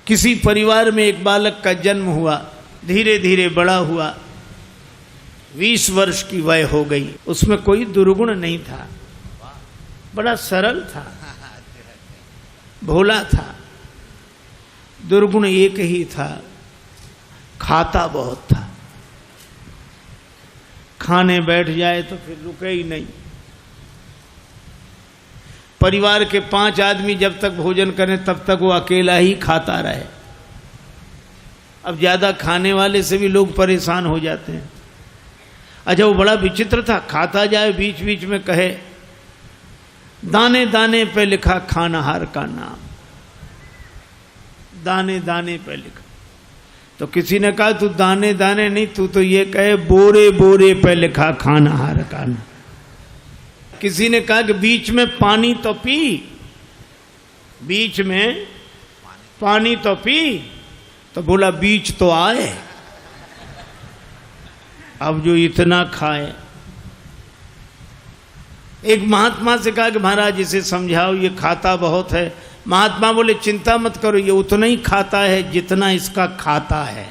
किसी परिवार में एक बालक का जन्म हुआ, धीरे धीरे बड़ा हुआ, 20 वर्ष की वय हो गई। उसमें कोई दुर्गुण नहीं था, बड़ा सरल था, भोला था। दुर्गुण एक ही था, खाता बहुत था। खाने बैठ जाए तो फिर रुके ही नहीं। परिवार के 5 आदमी जब तक भोजन करें तब तक वो अकेला ही खाता रहे। अब ज्यादा खाने वाले से भी लोग परेशान हो जाते हैं। अच्छा, वो बड़ा विचित्र था, खाता जाए बीच बीच में कहे दाने दाने पे लिखा खानाहार का नाम, दाने दाने पे लिखा। तो किसी ने कहा तू दाने दाने नहीं, तू तो ये कहे बोरे बोरे पे लिखा खानाहार का नाम। किसी ने कहा कि बीच में पानी तो पी, बीच में पानी तो पी, तो बोला बीच तो आए। अब जो इतना खाए। एक महात्मा से कहा कि महाराज इसे समझाओ, ये खाता बहुत है। महात्मा बोले चिंता मत करो, ये उतना ही खाता है जितना इसका खाता है,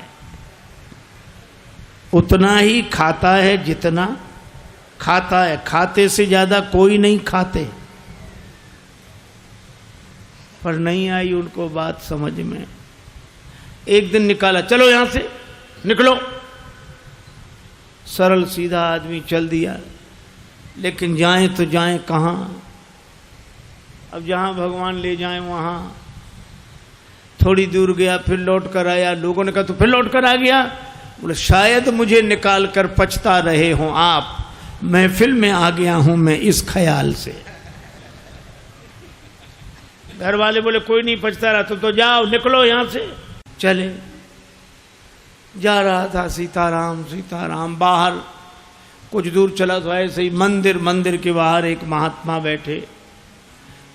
उतना ही खाता है जितना खाता है। खाते से ज्यादा कोई नहीं खाते। पर नहीं आई उनको बात समझ में। एक दिन निकाला, चलो यहां से निकलो। सरल सीधा आदमी चल दिया, लेकिन जाएं तो जाएं कहां। अब जहां भगवान ले जाएं वहां। थोड़ी दूर गया, फिर लौट कर आया। लोगों ने कहा तो फिर लौट कर आ गया। बोले शायद मुझे निकाल कर पछता रहे हों आप, महफिल में आ गया हूं मैं इस ख्याल से। घर वाले बोले कोई नहीं पछता रहा, तो जाओ निकलो यहां से। चले, जा रहा था सीताराम सीताराम। बाहर कुछ दूर चला तो ऐसे ही मंदिर के बाहर एक महात्मा बैठे,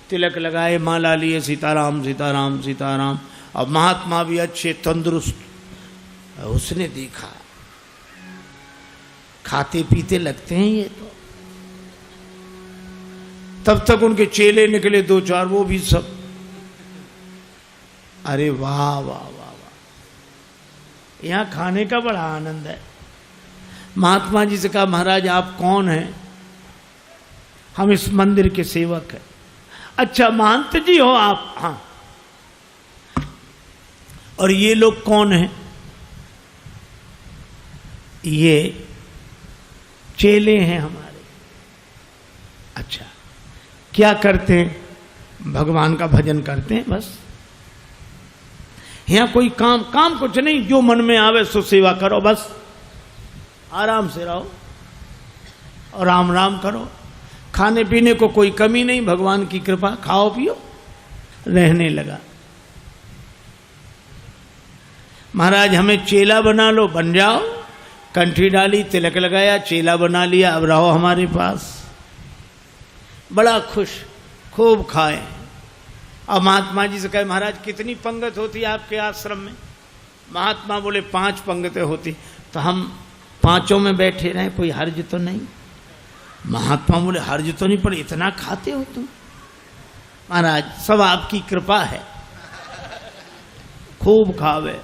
तिलक लगाए, माला लिए, सीताराम सीताराम सीताराम। अब महात्मा भी अच्छे तंदुरुस्त। उसने देखा खाते पीते लगते हैं ये तो। तब तक उनके चेले निकले 2-4, वो भी सब। अरे वाह वाह वाह वाह, यहां खाने का बड़ा आनंद है। महात्मा जी से कहा महाराज आप कौन हैं? हम इस मंदिर के सेवक हैं। अच्छा महंत जी हो आप? हाँ। और ये लोग कौन हैं? ये चेले हैं हमारे। अच्छा, क्या करते हैं? भगवान का भजन करते हैं बस। यहां कोई काम कुछ नहीं, जो मन में आवे सो सेवा करो बस। आराम से रहो और राम राम करो। खाने पीने को कोई कमी नहीं, भगवान की कृपा, खाओ पियो। रहने लगा। महाराज हमें चेला बना लो, बन जाओ। कंठी डाली, तिलक लगाया, चेला बना लिया, अब रहो हमारे पास। बड़ा खुश, खूब खाए। अब महात्मा जी से कहे महाराज कितनी पंगत होती है आपके आश्रम में? महात्मा बोले 5 पंगतें होती। तो हम 5 में बैठे रहे, कोई हर्ज तो नहीं? महात्मा बोले हर्ज तो नहीं, पर इतना खाते हो तुम? महाराज सब आपकी कृपा है। खूब खावे,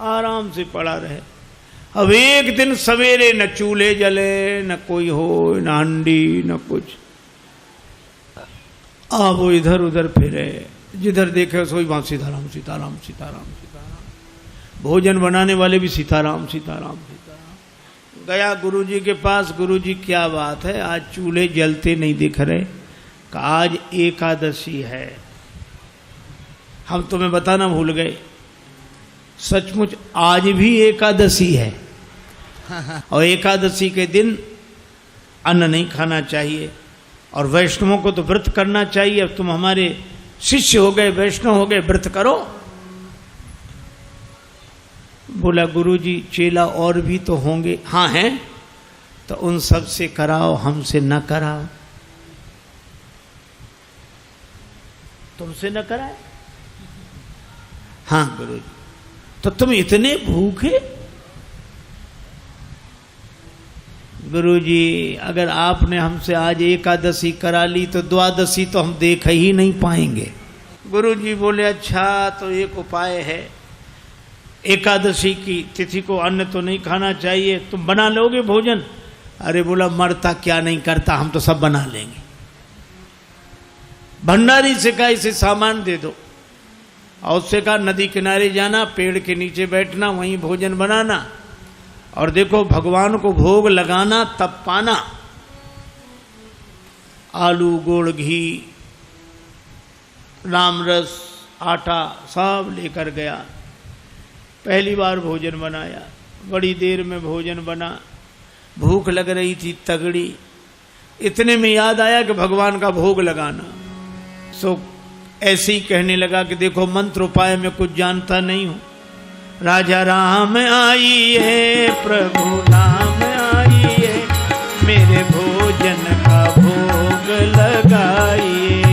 आराम से पड़ा रहे। अब एक दिन सवेरे न चूल्हे जले, न कोई हो, न हंडी, न कुछ। अब वो इधर उधर फिरे, जिधर देखे सोई वहां सीताराम सीताराम सीताराम सीताराम। भोजन बनाने वाले भी सीताराम सीताराम सीताराम। गया गुरुजी के पास, गुरुजी क्या बात है, आज चूल्हे जलते नहीं दिख रहे? कि आज एकादशी है। हम तुम्हें बताना भूल गए, सचमुच आज भी एकादशी है। और एकादशी के दिन अन्न नहीं खाना चाहिए, और वैष्णवों को तो व्रत करना चाहिए। अब तुम हमारे शिष्य हो गए, वैष्णव हो गए, व्रत करो। बोला गुरुजी चेला और भी तो होंगे? हाँ हैं। तो उन सब से कराओ, हमसे न कराओ। तुमसे न कराए? हाँ गुरुजी। तो तुम इतने भूखे? गुरुजी अगर आपने हमसे आज एकादशी करा ली तो द्वादशी तो हम देख ही नहीं पाएंगे। गुरु जी बोले अच्छा तो एक उपाय है, एकादशी की तिथि को अन्न तो नहीं खाना चाहिए, तुम बना लोगे भोजन? अरे बोला मरता क्या नहीं करता, हम तो सब बना लेंगे। भंडारी से कहा इसे सामान दे दो, और उससे कहा नदी किनारे जाना, पेड़ के नीचे बैठना, वहीं भोजन बनाना, और देखो भगवान को भोग लगाना तब पाना। आलू, गुड़, घी, रामरस, आटा सब लेकर गया। पहली बार भोजन बनाया, बड़ी देर में भोजन बना, भूख लग रही थी तगड़ी। इतने में याद आया कि भगवान का भोग लगाना। सो ऐसे ही कहने लगा कि देखो मंत्र उपाय में कुछ जानता नहीं हूं। राजा राम आइए, प्रभु नाम आइए, मेरे भोजन का भोग लगाइए।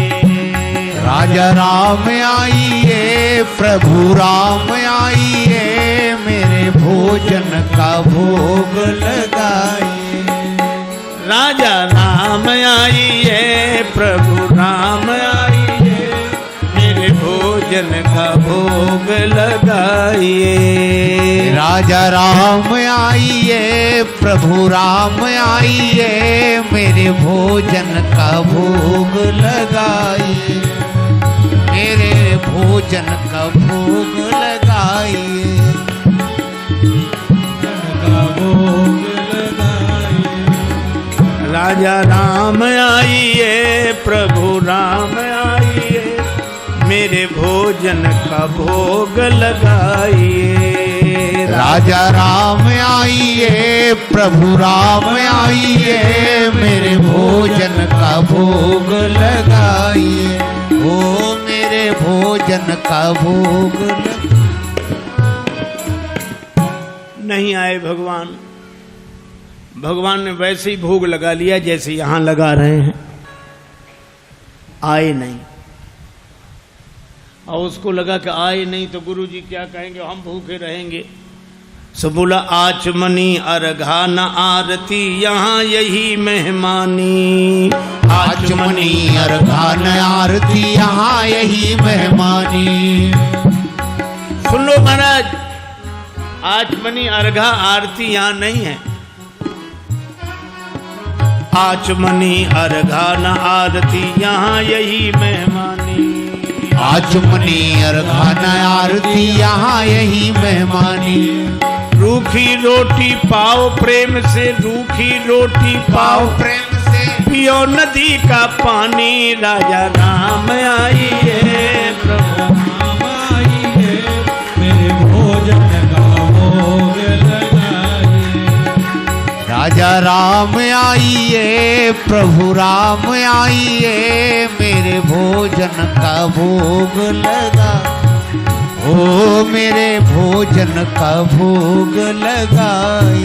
राजा राम आइए, प्रभु राम आइए, मेरे भोजन का भोग लगाइए। राजा राम आइए, प्रभु राम आइए, मेरे भोजन का भोग लगाइए। राजा राम आइए, प्रभु राम आइए, मेरे भोजन का भोग लगाइए। मेरे भोजन का भोग लगाइए। राजा राम आइए, प्रभु राम आइए, मेरे भोजन का भोग लगाइए। राजा राम आइए, प्रभु राम आइए, मेरे भोजन का भोग लगाइए। ओ मेरे भोजन का भोग नहीं आए भगवान। भगवान ने वैसे ही भोग लगा लिया जैसे यहां लगा रहे हैं, आए नहीं। और उसको लगा कि आए नहीं तो गुरु जी क्या कहेंगे, हम भूखे रहेंगे। सो बोला आचमनी अर्घा न आरती, यहाँ यही मेहमानी। आचमनी अर्घा न आरती, यहाँ यही मेहमानी। सुन लो महाराज, आचमनी अर्घा आरती यहाँ नहीं है। आचमनी अर्घा न आरती, यहाँ यही मेहमानी। आचमनी अर्घा न आरती, यहाँ यही मेहमानी। रूखी रोटी पाओ प्रेम से, रूखी रोटी पाओ प्रेम से, पियो नदी का पानी। राजा राम आइए, प्रभु राम आइए, मेरे भोजन का भोग लगाइए। राजा राम आइए, प्रभु राम आइए, मेरे भोजन का भोग लगा। ओ मेरे भोजन का भोग लगाए।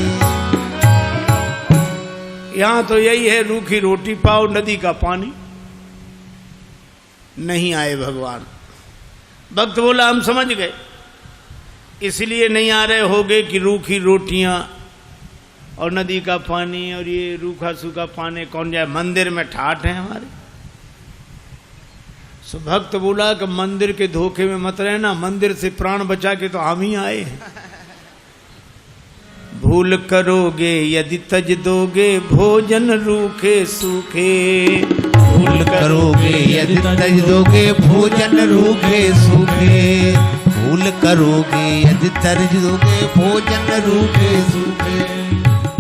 यहां तो यही है, रूखी रोटी पाओ नदी का पानी। नहीं आए भगवान। भक्त बोला हम समझ गए, इसलिए नहीं आ रहे होगे कि रूखी रोटियां और नदी का पानी और ये रूखा सूखा पानी कौन जाए, मंदिर में ठाठ है हमारे। सो भक्त बोला कि मंदिर के धोखे में मत रहना, मंदिर से प्राण बचा के तो हम ही आए हैं। भूल करोगे यदि तज दोगे, भोजन रूखे सूखे। भूल करोगे यदि तज दोगे, भोजन रूखे सूखे। भूल करोगे यदि तज दोगे, भोजन रूखे सूखे।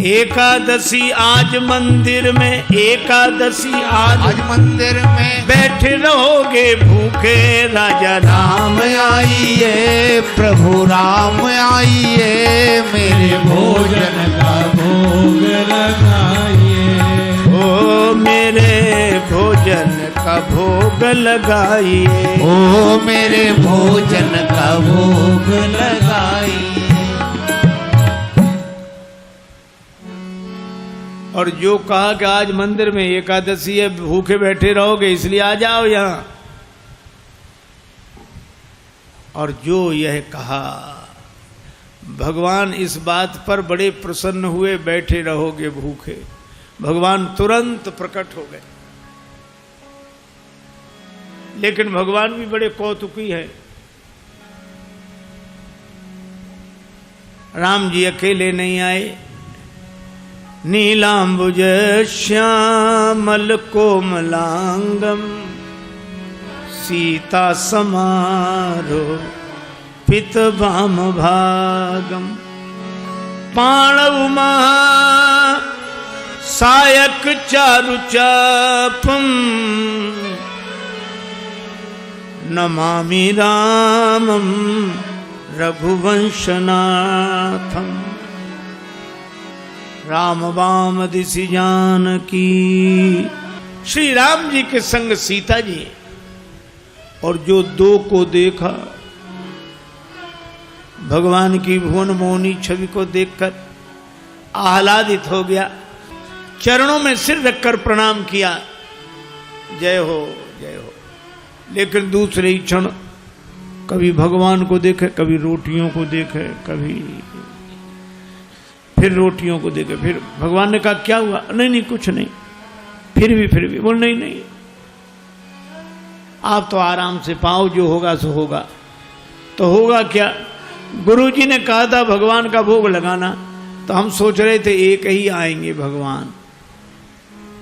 एकादशी आज मंदिर में, एकादशी आज मंदिर में, बैठे रहोगे भूखे। राजा राम आइए, प्रभु राम आइए, मेरे भोजन का भोग लगाइए। ओ मेरे भोजन का भोग लगाइए। ओ मेरे भोजन का भोग लगाइए। और जो कहा कि आज मंदिर में एकादशी है, भूखे बैठे रहोगे इसलिए आ जाओ यहां, और जो यह कहा भगवान इस बात पर बड़े प्रसन्न हुए, बैठे रहोगे भूखे। भगवान तुरंत प्रकट हो गए। लेकिन भगवान भी बड़े कौतुकी है। राम जी अकेले नहीं आए, नीलांबुज श्यामल कोमलांगम सीता समारो पित वाम भागम पाणव महा सायक चारु चापम नमामि रामम रघुवंशनाथम राम वाम दिशि जानकी। श्री राम जी के संग सीता जी, और जो दो को देखा, भगवान की भुवन मोहनी छवि को देखकर आह्लादित हो गया, चरणों में सिर रखकर प्रणाम किया, जय हो जय हो। लेकिन दूसरे ही क्षण कभी भगवान को देखे, कभी रोटियों को देखे, कभी फिर रोटियों को देखे। फिर भगवान ने कहा क्या हुआ? नहीं नहीं कुछ नहीं। फिर भी बोल नहीं नहीं, आप तो आराम से पाओ, जो होगा सो होगा। तो होगा क्या? गुरुजी ने कहा था भगवान का भोग लगाना, तो हम सोच रहे थे एक ही आएंगे भगवान,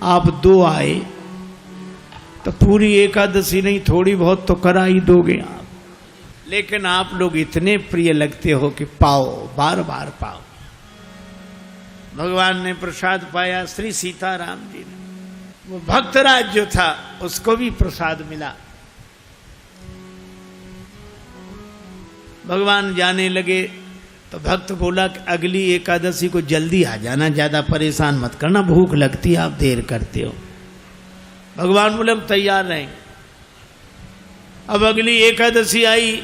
आप दो आए तो पूरी एकादशी नहीं थोड़ी बहुत तो करा ही दोगे आप। लेकिन आप लोग इतने प्रिय लगते हो कि पाओ, बार बार पाओ। भगवान ने प्रसाद पाया, श्री सीताराम जी ने। वो भक्तराज जो था उसको भी प्रसाद मिला। भगवान जाने लगे तो भक्त बोला कि अगली एकादशी को जल्दी आ जाना, ज्यादा परेशान मत करना, भूख लगती है, आप देर करते हो। भगवान बोले हम तैयार रहेंगे। अब अगली एकादशी आई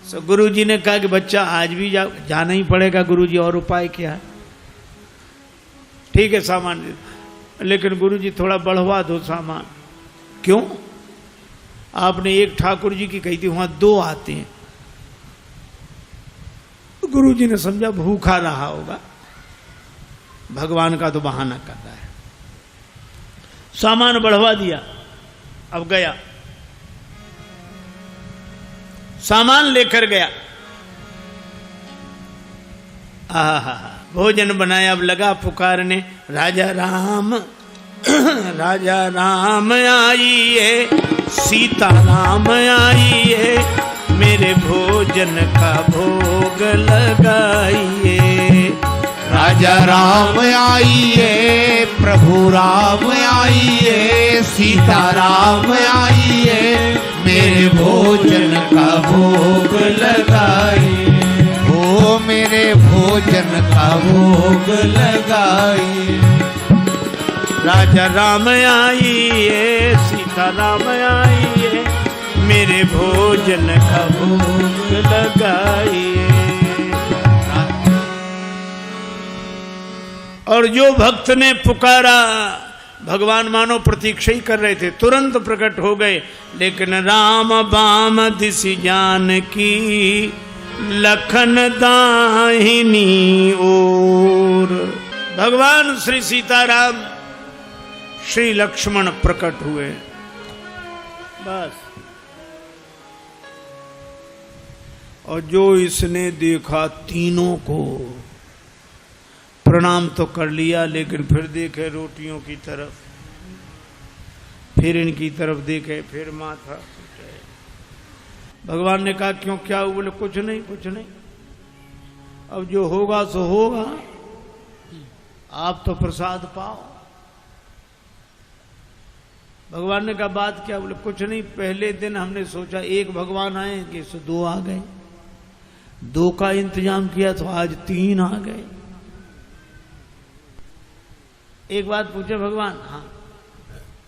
तो गुरुजी ने कहा कि बच्चा आज भी जाना ही पड़ेगा गुरुजी, और उपाय क्या है? ठीक है सामान, लेकिन गुरुजी थोड़ा बढ़वा दो सामान। क्यों? आपने एक ठाकुर जी की कही थी, वहां दो आते हैं। गुरुजी ने समझा भूखा रहा होगा, भगवान का तो बहाना कर रहा है। सामान बढ़वा दिया। अब गया, सामान लेकर गया, भोजन बनाया। अब लगा पुकारने, राजा राम राजा राम आइए, सीता राम आइए, मेरे भोजन का भोग लगाइए। राजा राम आइए, प्रभु राम आइए, सीता राम आइए, मेरे भोजन का भोग लगाइए। हो मेरे भोजन का भोग लगाइए। राजा राम आइए, सीता राम आइए, मेरे भोजन का भोग लगाइए। और जो भक्त ने पुकारा, भगवान मानो प्रतीक्षा ही कर रहे थे, तुरंत प्रकट हो गए। लेकिन राम बाम दिशि जानकी, लखन दाहिनी ओर। भगवान श्री सीताराम श्री लक्ष्मण प्रकट हुए। बस, और जो इसने देखा तीनों को प्रणाम तो कर लिया, लेकिन फिर देखे रोटियों की तरफ, फिर इनकी तरफ देखे, फिर माथा। भगवान ने कहा क्यों, क्या हुआ? बोले कुछ नहीं कुछ नहीं, अब जो होगा सो होगा, आप तो प्रसाद पाओ। भगवान ने कहा बात क्या? बोले कुछ नहीं, पहले दिन हमने सोचा एक भगवान आएंगे, सो दो आ गए, दो का इंतजाम किया तो आज तीन आ गए। एक बात पूछे भगवान? हाँ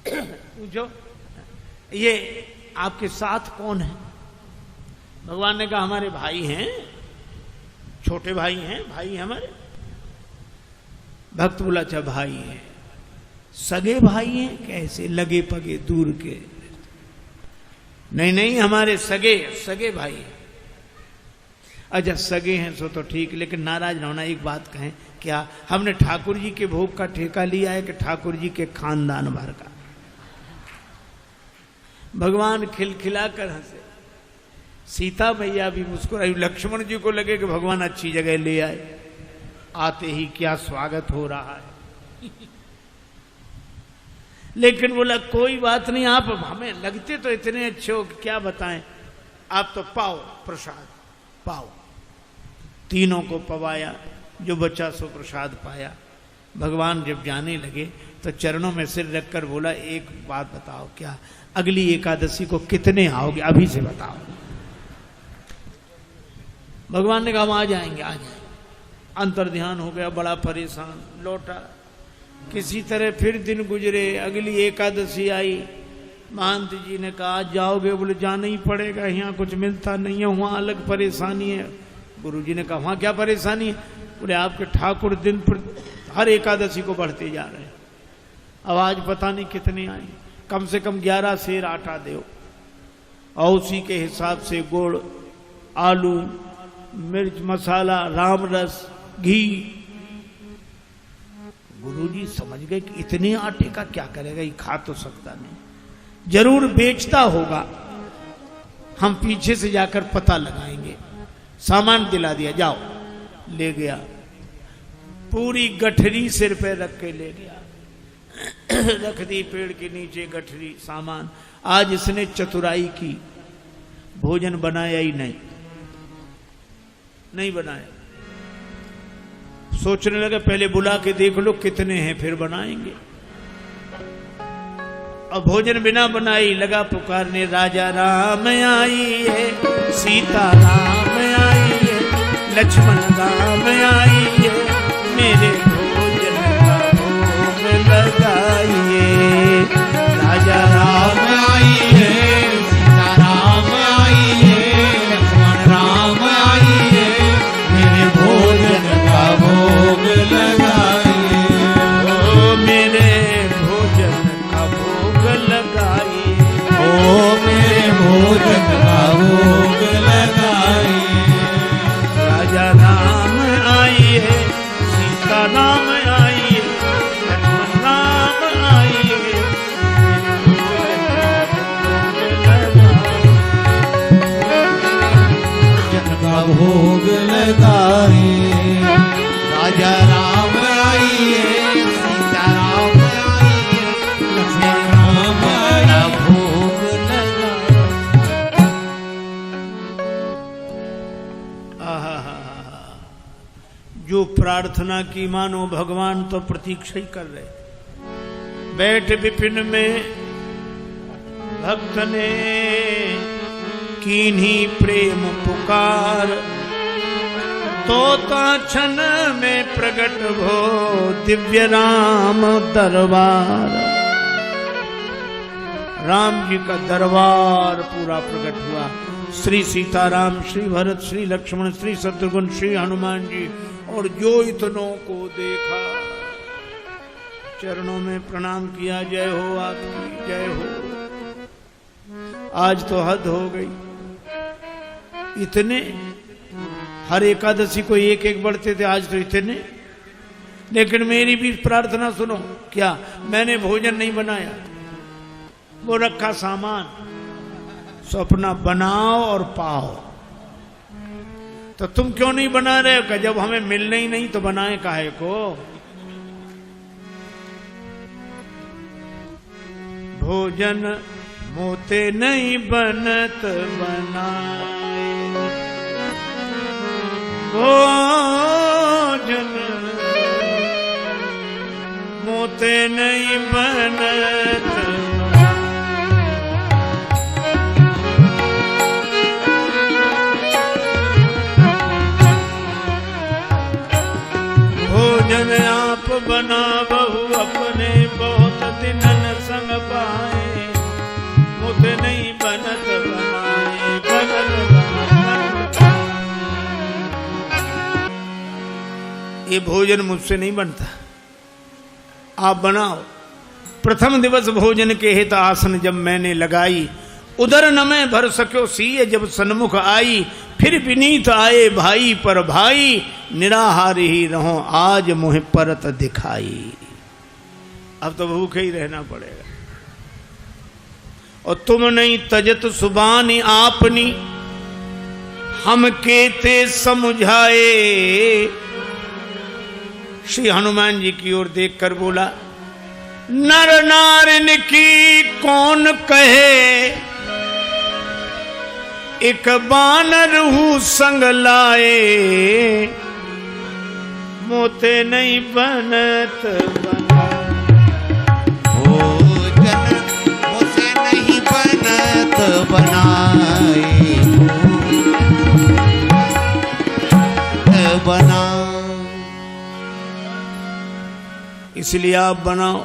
पूछो, ये आपके साथ कौन है? भगवान ने कहा हमारे भाई हैं, छोटे भाई हैं, भाई हैं हमारे। भक्त बोला अच्छा भाई हैं, सगे भाई हैं? कैसे? लगे पगे दूर के? नहीं नहीं, हमारे सगे सगे भाई हैं। अच्छा सगे हैं सो तो ठीक, लेकिन नाराज ना होना, एक बात कहें, क्या हमने ठाकुर जी के भोग का ठेका लिया है कि ठाकुर जी के खानदान भर का? भगवान खिलखिला कर हंसे, सीता मैया भी मुस्कुराई। लक्ष्मण जी को लगे कि भगवान अच्छी जगह ले आए, आते ही क्या स्वागत हो रहा है। लेकिन बोला कोई बात नहीं, आप हमें लगते तो इतने अच्छे हो कि क्या बताएं, आप तो पाओ प्रसाद पाओ। तीनों को पवाया, जो बचा सो प्रसाद पाया। भगवान जब जाने लगे तो चरणों में सिर रखकर बोला एक बात बताओ, क्या अगली एकादशी को कितने आओगे, अभी से बताओ। भगवान ने कहा हम आ जाएंगे आ जाएंगे। अंतर ध्यान हो गया, बड़ा परेशान लौटा। किसी तरह फिर दिन गुजरे, अगली एकादशी आई। महंत जी ने कहा आज जाओगे, बोले जाना ही पड़ेगा, यहाँ कुछ मिलता नहीं है, वहाँ अलग परेशानी है। गुरु जी ने कहा वहाँ क्या परेशानी है, बोले आपके ठाकुर दिन पर हर एकादशी को बढ़ते जा रहे हैं, अब आज पता नहीं कितने आए, कम से कम 11 सेर आटा दो और उसी के हिसाब से गुड़, आलू, मिर्च मसाला, राम रस, घी। गुरुजी समझ गए कि इतने आटे का क्या करेगा, ये खा तो सकता नहीं, जरूर बेचता होगा, हम पीछे से जाकर पता लगाएंगे। सामान दिला दिया, जाओ। ले गया, पूरी गठरी सिर पे रख के ले गया, रख दी पेड़ के नीचे गठरी सामान। आज इसने चतुराई की, भोजन बनाया ही नहीं बनाया। सोचने लगा पहले बुला के देख लो कितने हैं फिर बनाएंगे। अब भोजन बिना बनाई लगा पुकारने, राजा राम आइए, सीता राम आइए, लक्ष्मण राम आइए, मेरे भोजन का भोग लगाइए। राजा राम आइए, सीता राम आइए, लक्ष्मण राम आइए, मेरे भोजन का भोग लगाइए। ओ मेरे भोजन का भोग लगाइए, ओ मेरे भोजन का भोग लगाइए। राजा राम आइए, सीता राम आइए, लक्ष्मण राम आइए, भोजन का भोग लगाइए। राजा राम आइए, सीता राम आइए, लक्ष्मण राम आइए, भोग लगाइए। जो प्रार्थना की मानो भगवान तो प्रतीक्षा ही कर रहे। बैठ विपिन में भक्त ने कीन्ही प्रेम पुकार, तोता क्षण में प्रकट हो दिव्य राम दरबार। राम जी का दरबार पूरा प्रकट हुआ। श्री सीताराम, श्री भरत, श्री लक्ष्मण, श्री शत्रुघ्न, श्री हनुमान जी, और जो इतनों को देखा चरणों में प्रणाम किया। जय हो आपकी, जय हो। आज तो हद हो गई, इतने हर एकादशी को एक एक बढ़ते थे, आज तो इतने। लेकिन मेरी भी प्रार्थना सुनो, क्या मैंने भोजन नहीं बनाया, वो रखा सामान, सो अपना बनाओ और पाओ। तो तुम क्यों नहीं बना रहे हो? जब हमें मिलने ही नहीं तो बनाए काहे को? भोजन मोते नहीं बनत बनाए, भोजन मोते नहीं बनत। भोजन आप बना बहु अपने, बहुत दिनन संग पाए, मुझे नहीं बनत बनाए, बनत बनाए। ये भोजन मुझसे नहीं बनता, आप बनाओ। प्रथम दिवस भोजन के हित आसन जब मैंने लगाई, उधर न मैं भर सक्यो सीय जब सन्मुख आई। फिर विनीत आए भाई पर भाई, निराहार ही रहो आज मुझे परत दिखाई। अब तो भूखे ही रहना पड़ेगा। और तुम नहीं तजत सुबानी आपनी, हम केते समझाए। श्री हनुमान जी की ओर देखकर बोला, नर नारिन की कौन कहे, एक बानर हूँ संग लाए। मोते नहीं बनत बना, भोजन मुझसे नहीं बनत बनाए, बना। इसलिए आप बनाओ।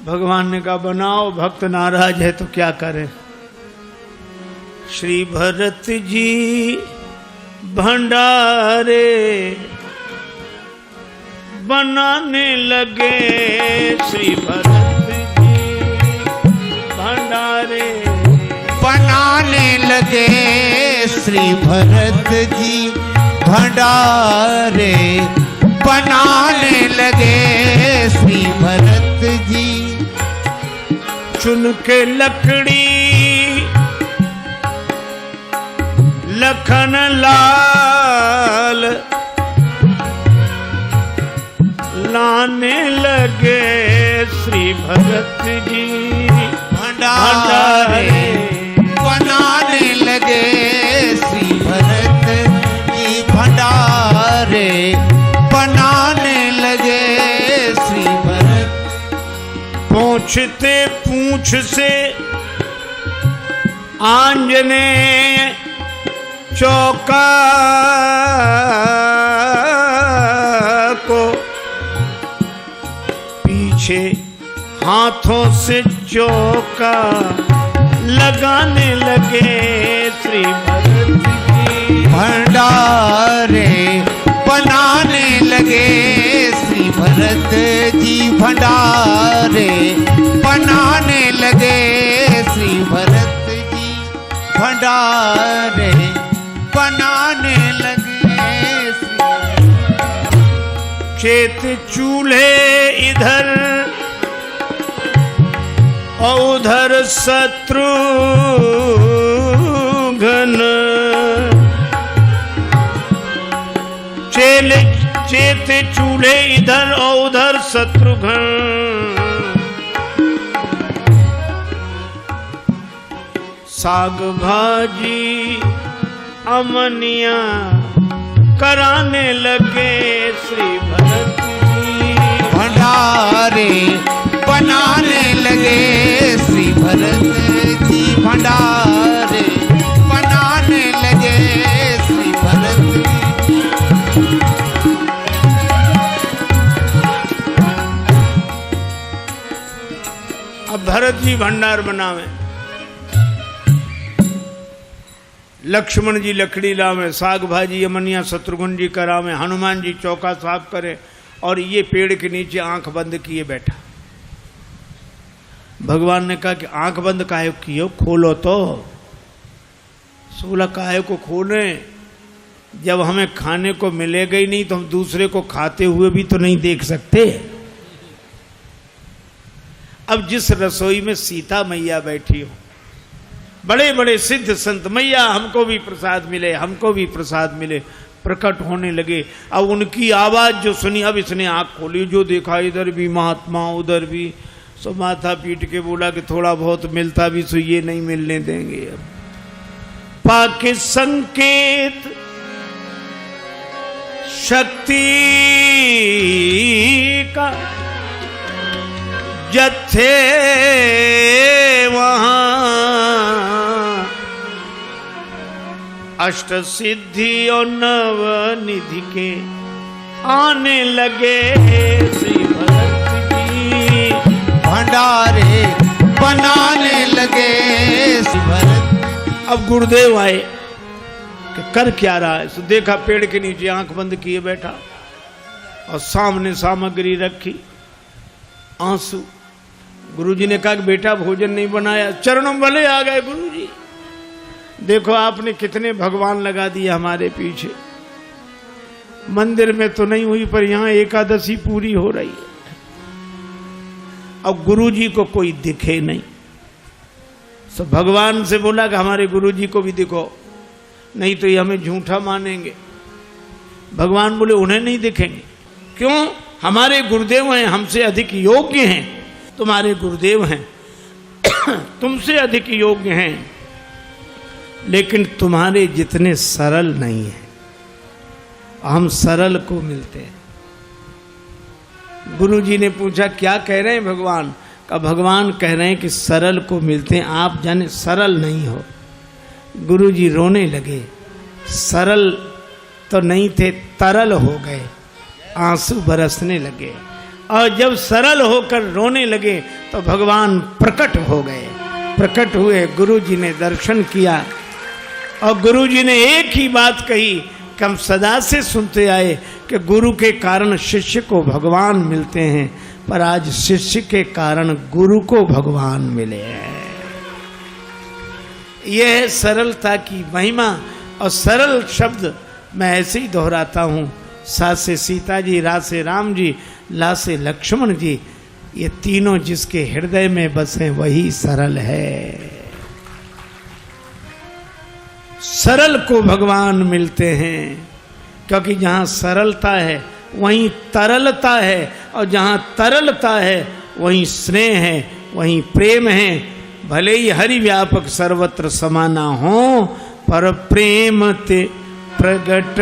भगवान ने कहा बनाओ, भक्त नाराज है तो क्या करें। श्री भरत जी भंडारे बनाने लगे, श्री भरत जी भंडारे बनाने लगे, श्री भरत जी भंडारे बनाने लगे, श्री भरत जी। चुन के लकड़ी लखन लाल लाने लगे, श्री भरत जी भंडारे बनाने लगे, श्री भरत जी भंडारे बनाने लगे, श्री भरत। पूछते पूछ से आंजनेय चौका को, पीछे हाथों से चौका लगाने लगे, श्री भरत जी भंडारे बनाने लगे, श्री भरत जी भंडारे बनाने लगे, श्री भरत जी भंडारे बनाने लगे, चेत चूल्हे इधर और उधर शत्रुघ्न, चेत चूल्हे इधर और उधर शत्रुघ्न। साग भाजी अमनिया कराने लगे, श्री भरत जी भंडारे बनाने लगे, श्री भरत जी भंडारे बनाने लगे, श्री भरत जी। अब भरत जी भंडार बनावे, लक्ष्मण जी लकड़ी लावे, साग भाजी अमनिया शत्रुघ्न जी करावे, हनुमान जी चौका साफ करे, और ये पेड़ के नीचे आंख बंद किए बैठा। भगवान ने कहा कि आंख बंद काहे किए, खोलो तो। सोला काहे को खोले, जब हमें खाने को मिलेगा ही नहीं तो हम दूसरे को खाते हुए भी तो नहीं देख सकते। अब जिस रसोई में सीता मैया बैठी हो, बड़े बड़े सिद्ध संत, मैया हमको भी प्रसाद मिले, हमको भी प्रसाद मिले, प्रकट होने लगे। अब उनकी आवाज जो सुनी, अब इसने आंख खोली, जो देखा इधर भी महात्मा उधर भी, सो माथा पीट के बोला कि थोड़ा बहुत मिलता भी सो ये नहीं मिलने देंगे। अब पाके संकेत शक्ति का जत्थे वहां अष्ट सिद्धि और नव निधि के आने लगे, श्री भरत जी भंडारे बनाने लगे, श्री भरत। अब गुरुदेव आए कि कर क्या रहा है, तो देखा पेड़ के नीचे आंख बंद किए बैठा और सामने सामग्री रखी, आंसू। गुरुजी ने कहा कि बेटा भोजन नहीं बनाया, चरणों वाले आ गए गुरुजी, देखो आपने कितने भगवान लगा दिए हमारे पीछे, मंदिर में तो नहीं हुई पर यहाँ एकादशी पूरी हो रही है। और गुरुजी को कोई दिखे नहीं। तो भगवान से बोला कि हमारे गुरुजी को भी दिखो, नहीं तो ये हमें झूठा मानेंगे। भगवान बोले उन्हें नहीं दिखेंगे। क्यों? हमारे गुरुदेव हैं, हमसे अधिक योग्य हैं। तुम्हारे गुरुदेव हैं तुमसे अधिक योग्य हैं, लेकिन तुम्हारे जितने सरल नहीं हैं। हम सरल को मिलते हैं। गुरुजी ने पूछा क्या कह रहे हैं भगवान? का भगवान कह रहे हैं कि सरल को मिलते हैं, आप जाने सरल नहीं हो। गुरुजी रोने लगे। सरल तो नहीं थे, तरल हो गए, आंसू बरसने लगे। और जब सरल होकर रोने लगे तो भगवान प्रकट हो गए। प्रकट हुए, गुरुजी ने दर्शन किया और गुरुजी ने एक ही बात कही कि हम सदा से सुनते आए कि गुरु के कारण शिष्य को भगवान मिलते हैं, पर आज शिष्य के कारण गुरु को भगवान मिले हैं। यह है सरलता की महिमा। और सरल शब्द मैं ऐसे ही दोहराता हूँ। सा से सीता जी, रा से राम जी, ला से लक्ष्मण जी, ये तीनों जिसके हृदय में बसे वही सरल है। सरल को भगवान मिलते हैं, क्योंकि जहाँ सरलता है वहीं तरलता है, और जहाँ तरलता है वहीं स्नेह है, वहीं प्रेम है। भले ही हरि व्यापक सर्वत्र समाना हो, पर प्रेम ते प्रगट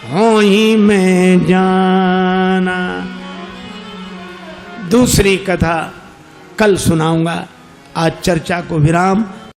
हो ही मैं जाना। दूसरी कथा कल सुनाऊंगा। आज चर्चा को विराम।